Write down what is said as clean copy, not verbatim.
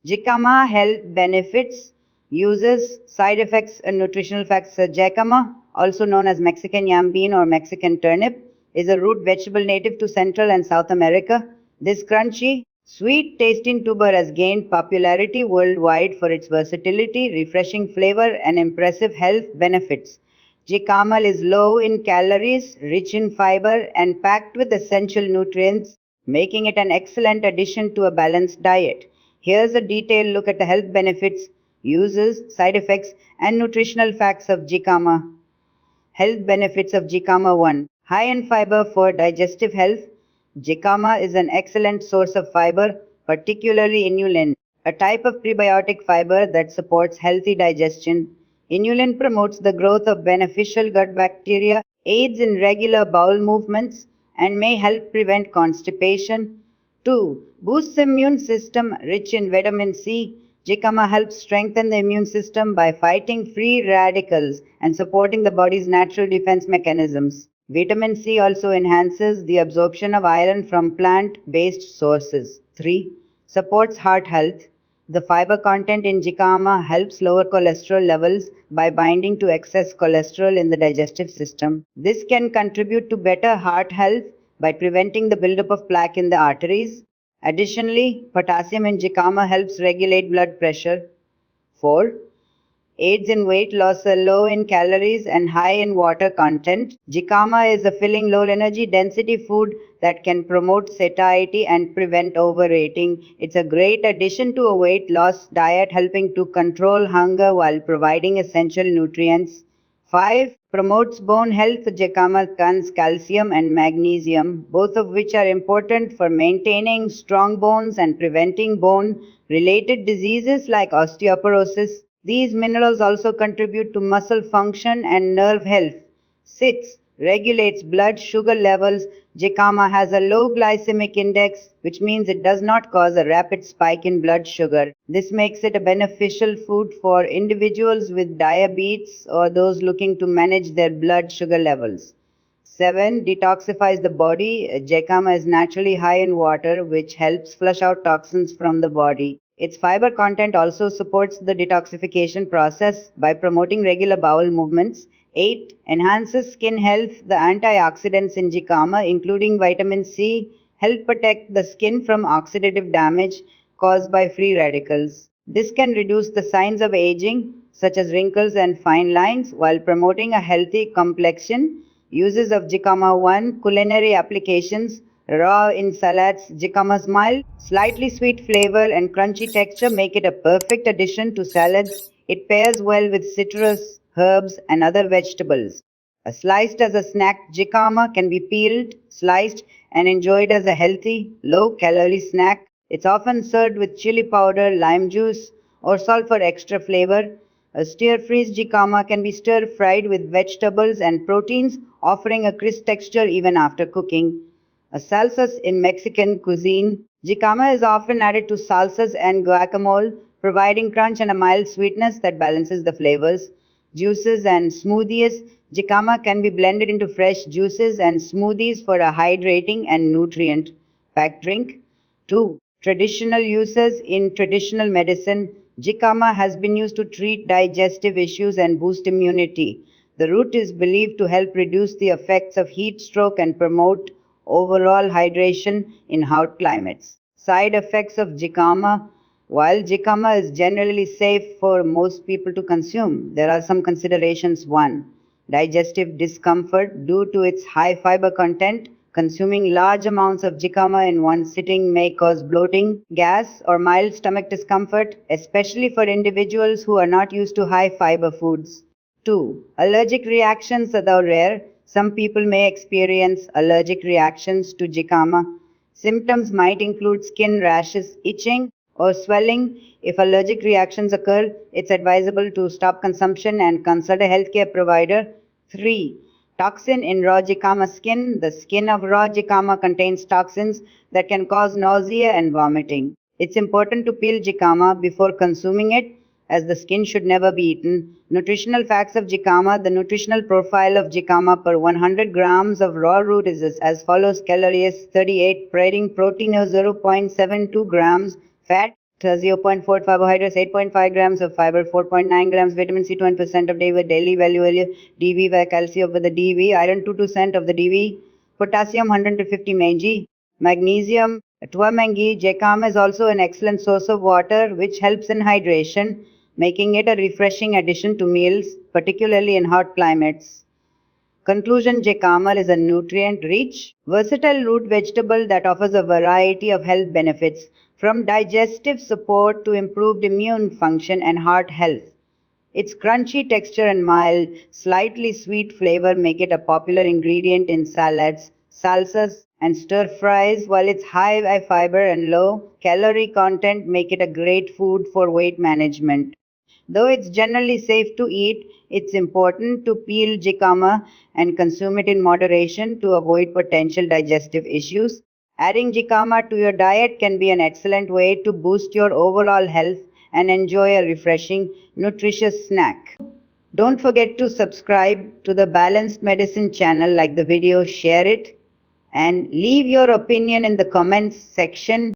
Jicama health benefits, uses, side effects, and nutritional facts. Jicama, also known as Mexican yam bean or Mexican turnip, is a root vegetable native to Central and South America. This crunchy, sweet tasting tuber has gained popularity worldwide for its versatility, refreshing flavor, and impressive health benefits. Jicama is low in calories, rich in fiber, and packed with essential nutrients, making it an excellent addition to a balanced diet. Here's a detailed look at the health benefits, uses, side effects, and nutritional facts of jicama. Health benefits of jicama 1. High in fiber for digestive health. Jicama is an excellent source of fiber, particularly inulin, a type of prebiotic fiber that supports healthy digestion. Inulin promotes the growth of beneficial gut bacteria, aids in regular bowel movements, and may help prevent constipation. 2. Boosts immune system rich in vitamin C. Jicama helps strengthen the immune system by fighting free radicals and supporting the body's natural defense mechanisms. Vitamin C also enhances the absorption of iron from plant based sources. 3. Supports heart health. The fiber content in jicama helps lower cholesterol levels by binding to excess cholesterol in the digestive system. This can contribute to better heart health by preventing the buildup of plaque in the arteries. Additionally, potassium in jicama helps regulate blood pressure. 4. Aids in weight loss, low in calories and high in water content. Jicama is a filling low energy density food that can promote satiety and prevent overeating. It's a great addition to a weight loss diet, helping to control hunger while providing essential nutrients. 5. Promotes bone health. Jicama contains calcium and magnesium, both of which are important for maintaining strong bones and preventing bone related diseases like osteoporosis. These minerals also contribute to muscle function and nerve health. 6. Regulates blood sugar levels. Jicama has a low glycemic index, which means it does not cause a rapid spike in blood sugar. This makes it a beneficial food for individuals with diabetes or those looking to manage their blood sugar levels. 7. Detoxifies the body. Jicama is naturally high in water, which helps flush out toxins from the body. Its fiber content also supports the detoxification process by promoting regular bowel movements. 8. Enhances skin health. The antioxidants in jicama, including vitamin C, help protect the skin from oxidative damage caused by free radicals. This can reduce the signs of aging, such as wrinkles and fine lines, while promoting a healthy complexion. Uses of jicama 1. Culinary applications. Raw in salads, jicama's mild, slightly sweet flavor and crunchy texture make it a perfect addition to salads. It pairs well with citrus, herbs, and other vegetables. Sliced as a snack, jicama can be peeled, sliced, and enjoyed as a healthy, low-calorie snack. It's often served with chili powder, lime juice, or salt for extra flavor. A stir-fried jicama can be stir-fried with vegetables and proteins, offering a crisp texture even after cooking. Salsas in Mexican cuisine. Jicama is often added to salsas and guacamole, providing crunch and a mild sweetness that balances the flavors. Juices and smoothies. Jicama can be blended into fresh juices and smoothies for a hydrating and nutrient packed drink. 2. Traditional uses in traditional medicine. Jicama has been used to treat digestive issues and boost immunity. The root is believed to help reduce the effects of heat stroke and promote overall hydration in hot climates. Side effects of jicama. While jicama is generally safe for most people to consume, there are some considerations. 1. Digestive discomfort due to its high fiber content. Consuming large amounts of jicama in one sitting may cause bloating, gas, or mild stomach discomfort, especially for individuals who are not used to high fiber foods. 2. Allergic reactions, although rare, some people may experience allergic reactions to jicama. Symptoms might include skin rashes, itching, or swelling. If allergic reactions occur, it's advisable to stop consumption and consult a healthcare provider. 3. Toxin in raw jicama skin. The skin of raw jicama contains toxins that can cause nausea and vomiting. It's important to peel jicama before consuming it, as the skin should never be eaten. Nutritional facts of jicama. The nutritional profile of jicama per 100 grams of raw root is as follows: calories 38, protein 0.72 grams, fat zero point 0.4 carbohydrates, 8.5 grams of fiber, 4.9 grams vitamin C, 20% of daily value DV by calcium over the DV, iron 2% of the DV, potassium 150 mg, magnesium 12 mg. Jicama is also an excellent source of water which helps in hydration, making it a refreshing addition to meals, particularly in hot climates. Conclusion: Jicama is a nutrient-rich, versatile root vegetable that offers a variety of health benefits, from digestive support to improved immune function and heart health. Its crunchy texture and mild, slightly sweet flavor make it a popular ingredient in salads, salsas, and stir fries, while its high fiber and low calorie content make it a great food for weight management. Though it's generally safe to eat, it's important to peel jicama and consume it in moderation to avoid potential digestive issues. Adding jicama to your diet can be an excellent way to boost your overall health and enjoy a refreshing, nutritious snack. Don't forget to subscribe to the Balanced Medicine channel, like the video, share it, and leave your opinion in the comments section.